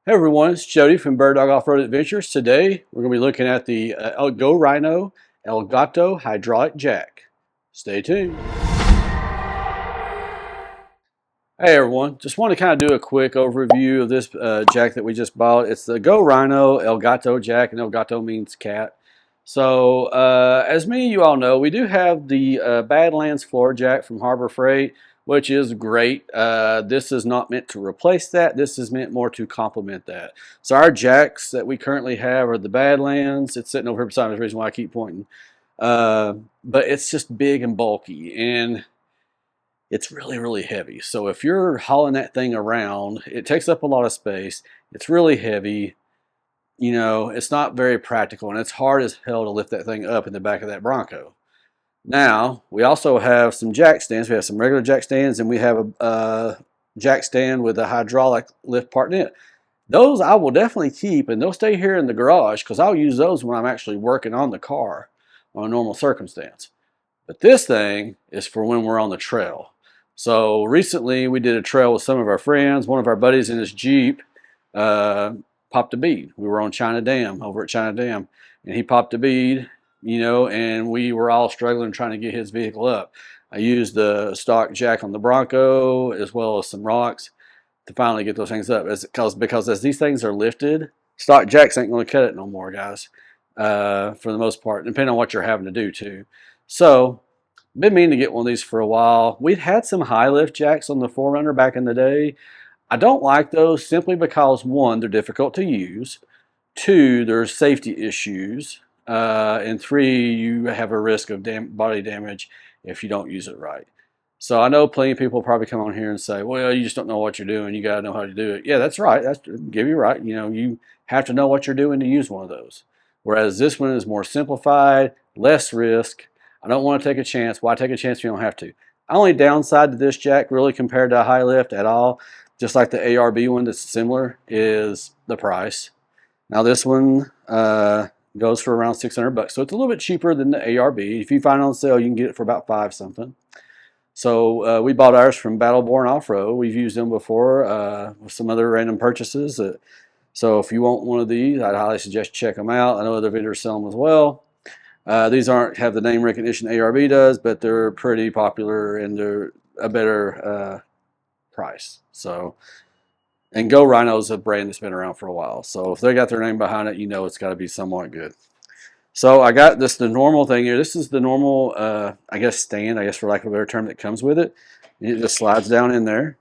Hey everyone, it's Jody from Bird Dog Off-Road Adventures. Today we're going to be looking at the Rhino El Gato hydraulic jack. Stay tuned. Hey everyone, just want to kind of do a quick overview of this jack that we just bought. It's the Rhino El Gato jack, and El Gato means cat. So as many of you all know, we do have the Badlands floor jack from Harbor Freight, which is great. This is not meant to replace that. This is meant more to complement that. So our jacks that we currently have are the Badlands. It's sitting over here beside me. That's the reason why I keep pointing. But it's just big and bulky, and it's really, really heavy. So if you're hauling that thing around, it takes up a lot of space. It's really heavy. You know, it's not very practical, and it's hard as hell to lift that thing up in the back of that Bronco. Now, we also have some jack stands. We have some regular jack stands, and we have a jack stand with a hydraulic lift part in it. Those I will definitely keep, and they'll stay here in the garage because I'll use those when I'm actually working on the car on a normal circumstance. But this thing is for when we're on the trail. So recently we did a trail with some of our friends. One of our buddies in his Jeep popped a bead. We were on China Dam, over at China Dam, and he popped a bead, you know, and we were all struggling trying to get his vehicle up. I used the stock jack on the Bronco as well as some rocks to finally get those things up. Because as these things are lifted, stock jacks ain't going to cut it no more, guys, for the most part, depending on what you're having to do too. So been meaning to get one of these for a while. We'd had some high lift jacks on the 4Runner back in the day. I don't like those simply because, one, they're difficult to use. Two, there's safety issues. And three, you have a risk of body damage if you don't use it right. So I know plenty of people probably come on here and say, well, you just don't know what you're doing. You got to know how to do it. Yeah, that's right. That's give you right. You know, you have to know what you're doing to use one of those. Whereas this one is more simplified, less risk. I don't want to take a chance. Why take a chance if you don't have to? Only downside to this jack really compared to a high lift at all, just like the ARB one that's similar, is the price. Now this one goes for around 600 bucks. So it's a little bit cheaper than the ARB. If you find it on sale, you can get it for about $5 something. So we bought ours from Battleborn Off-Road. We've used them before with some other random purchases. So if you want one of these, I'd highly suggest check them out. I know other vendors sell them as well. These aren't have the name recognition ARB does, but they're pretty popular and they're a better price. So, and Go Rhino is a brand that's been around for a while. So if they got their name behind it, you know it's got to be somewhat good. So I got the normal thing here. This is the normal, I guess, stand, I guess for lack of a better term, that comes with it. And it just slides down in there,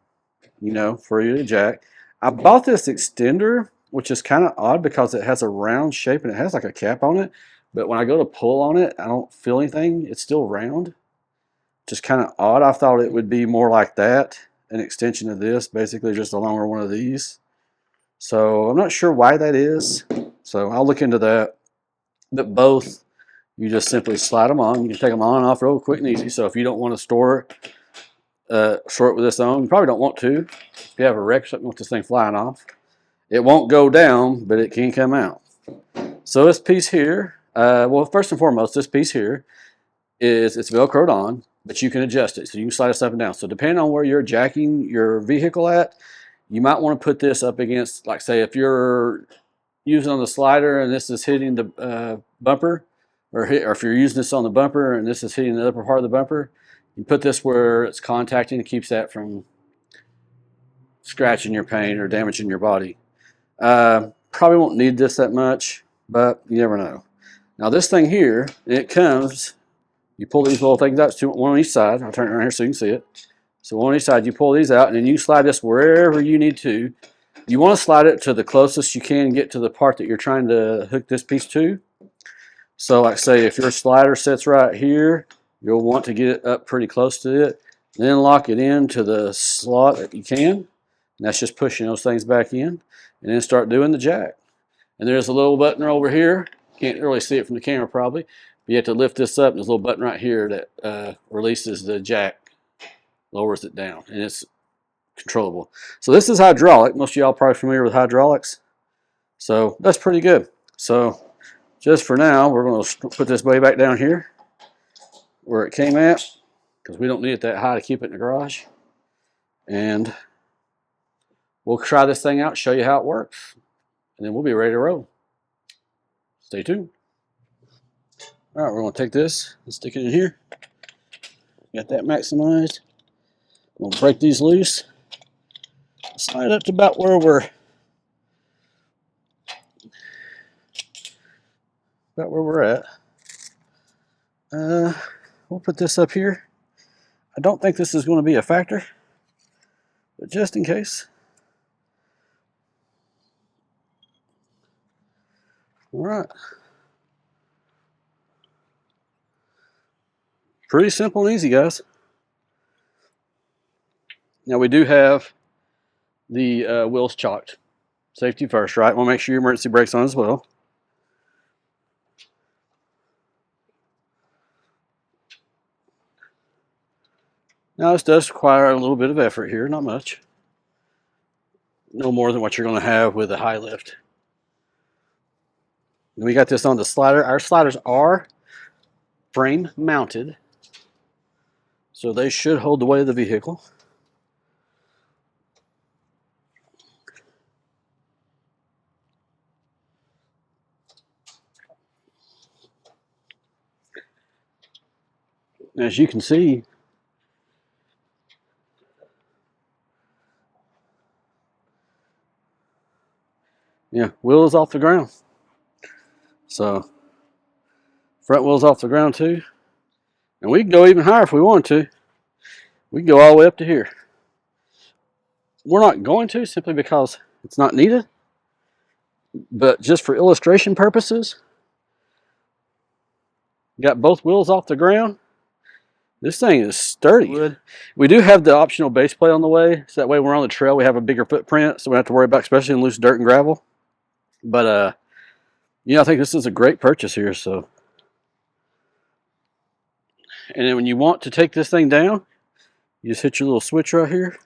you know, for you to jack. I bought this extender, which is kind of odd because it has a round shape and it has like a cap on it. But when I go to pull on it, I don't feel anything. It's still round. Just kind of odd. I thought it would be more like that, an extension of this, basically just a longer one of these. So I'm not sure why that is. So I'll look into that. But both, you just simply slide them on. You can take them on and off real quick and easy. So if you don't want to store it with this on, you probably don't want to. If you have a wreck or something with this thing flying off, it won't go down, but it can come out. So this piece here, well, first and foremost, this piece here it's Velcroed on, but you can adjust it. So you can slide it up and down. So depending on where you're jacking your vehicle at, you might want to put this up against, like say if you're using on the slider and this is hitting the bumper, or if you're using this on the bumper and this is hitting the upper part of the bumper, you put this where it's contacting. It keeps that from scratching your paint or damaging your body. Probably won't need this that much, but you never know. Now this thing here, it comes, you pull these little things out, one on each side. I'll turn it around here so you can see it. So one on each side, you pull these out, and then you slide this wherever you need to. You want to slide it to the closest you can get to the part that you're trying to hook this piece to. So like say if your slider sits right here, you'll want to get it up pretty close to it. Then lock it into the slot that you can. And that's just pushing those things back in. And then start doing the jack. And there's a little button over here. Can't really see it from the camera probably. But you have to lift this up. And there's a little button right here that releases the jack, lowers it down. And it's controllable. So this is hydraulic. Most of y'all probably familiar with hydraulics. So that's pretty good. So just for now, we're going to put this way back down here where it came at, because we don't need it that high to keep it in the garage. And we'll try this thing out, show you how it works, and then we'll be ready to roll. Stay tuned. All right, we're going to take this and stick it in here. Got that maximized. We'll break these loose. Slide up to about where we're at. We'll put this up here. I don't think this is going to be a factor, but just in case. All right. Pretty simple and easy, guys. Now we do have the wheels chalked. Safety first, right? We'll make sure your emergency brake's on as well. Now this does require a little bit of effort here, not much. No more than what you're going to have with a high lift. And we got this on the slider. Our sliders are frame mounted, so they should hold the weight of the vehicle. As you can see, yeah, wheels off the ground. So front wheels off the ground too. And we can go even higher if we want to. We can go all the way up to here. We're not going to, simply because it's not needed. But just for illustration purposes, got both wheels off the ground. This thing is sturdy. We do have the optional base plate on the way, so that way when we're on the trail we have a bigger footprint, so we don't have to worry about, especially in loose dirt and gravel. But yeah, I think this is a great purchase here. So, and then when you want to take this thing down, you just hit your little switch right here.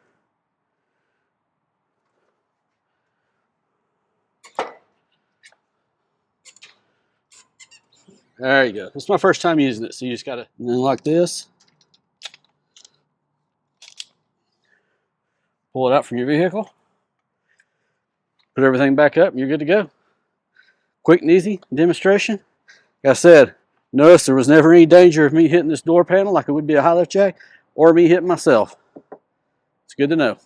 There you go. This is my first time using it, so you just gotta, and then like this, pull it out from your vehicle, put everything back up, and you're good to go. Quick and easy demonstration. Like I said, notice there was never any danger of me hitting this door panel like it would be a high lift jack, or me hitting myself. It's good to know.